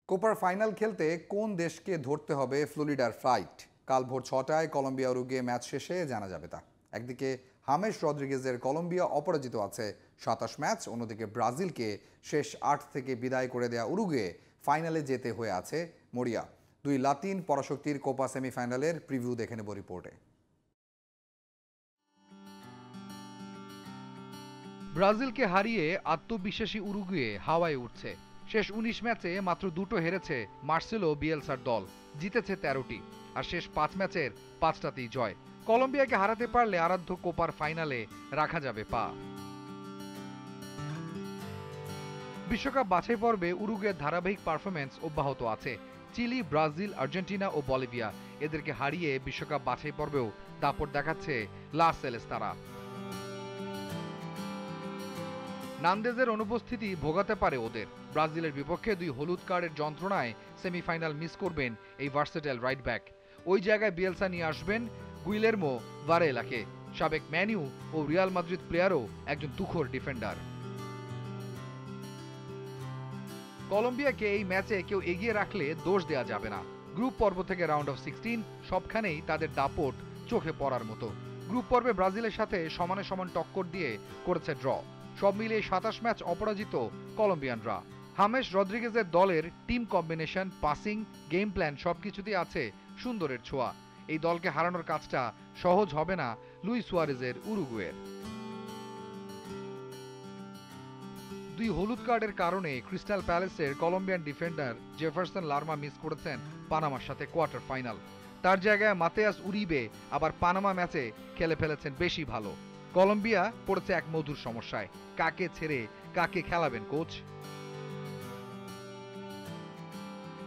কোপার final খেলতে কোন দেশকে ধরতে হবে ফ্লোরিডার ফ্লাইট? কাল ভোর 6টায় কলম্বিয়া উরুগুয়ে ম্যাচ শেষে জানা যাবে তা। একদিকে হামেস রদ্রিগেজের কলম্বিয়া অপরাজিত আছে 27 ম্যাচ, অন্যদিকে ব্রাজিলকে শেষ 8 থেকে বিদায় করে দেয়া উরুগুয়ে ফাইনালে যেতে হয়ে আছে মরিয়া। দুই লাতিন পরাশক্তির কোপা সেমিফাইনালের প্রিভিউ দেখে নেব রিপোর্টে। ব্রাজিলকে হারিয়ে আত্মবিশ্বাসী উরুগুয়ে হাওয়ায় উঠছে। শেষ 19 ম্যাচে মাত্র দুটো হেরেছে মার্সেলো বিয়েলসার দল, জিতেছে 13টি, আর শেষ 5 ম্যাচের 5টাতেই জয়। কলম্বিয়াকে হারাতে পারলে আরাধ্য কোপার ফাইনালে রাখা যাবে পা। বিশ্বকাপ বাছাই পর্বে উরুগুয়ের ধারাবাহিক পারফরমেন্স অব্যাহত আছে। চিলি, ব্রাজিল, আর্জেন্টিনা ও বলিভিয়া এদেরকে হারিয়ে বিশ্বকাপ বাছাই পর্বেও দাপট দেখাচ্ছে লা সেলেস্তারা। নান্দেজের অনুপস্থিতি ভোগাতে পারে ওদের। ব্রাজিলের বিপক্ষে 2 হলুদ কার্ডের যন্ত্রণায় সেমিফাইনাল মিস করবেন এই ভার্সেটাইল রাইট ব্যাক। ওই জায়গায় বিয়েলসা নিয়ে আসবেন গুইলেরমো ভারেলাকে, সাবেক ম্যানিউ ও রিয়াল মাদ্রিদ প্লেয়ারও একজন তুখোর ডিফেন্ডার। কলম্বিয়াকে এই ম্যাচে কেউ এগিয়ে রাখলে দোষ দেয়া যাবে না। গ্রুপ পর্ব থেকে রাউন্ড অফ 16 সবখানেই তাদের দাপট চোখে পড়ার মতো। গ্রুপ পর্বে ব্রাজিলের সাথে সমানে সমান টক্কর দিয়ে করেছে ড্র। সব মিলিয়ে 27 ম্যাচ অপরাজিত কলম্বিয়ানরা। হামেস রদ্রিগেজের দলের team combination, passing, game plan সবকিছুতেই আছে সুন্দরের ছোঁয়া। এই দলকে হারানোর কাজটা সহজ হবে না লুইস সুয়ারেজের উরুগুয়ের। 2 হলুদ কার্ডের কারণে ক্রিস্টাল প্যালেসের Colombian defender Jefferson Lerma miss করেছেন পানামার সাথে কোয়ার্টার ফাইনাল। তার জায়গায় মাতেয়াস উরিবে আবার পানামা ম্যাচে খেলে ফেলেছেন বেশি ভালো। কলম্বিয়া পড়েছে এক মধুর সমস্যায়, কাকে ছেড়ে কাকে খেলাবেন কোচ?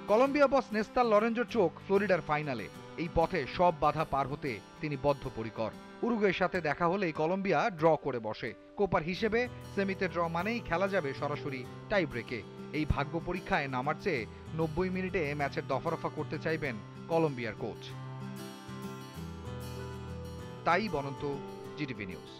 কলম্বিয়া বস নেস্তার লরেঞ্জোর চোখ ফ্লোরিডার ফাইনালে। এই পথে সব বাধা পার হতে তিনি বদ্ধপরিকর। উরুগুয়ের সাথে দেখা হলেই কলম্বিয়া ড্র করে বসে। কোপার হিসেবে সেমিতে ড্র মানেই খেলা যাবে সরাসরি টাই ব্রেকে। এই ভাগ্য পরীক্ষায় নামার চেয়ে 90 মিনিটে ম্যাচের দফারফা করতে চাইবেন কলম্বিয়ার কোচ। তাই বনন্ত জিটিভি নিউজ।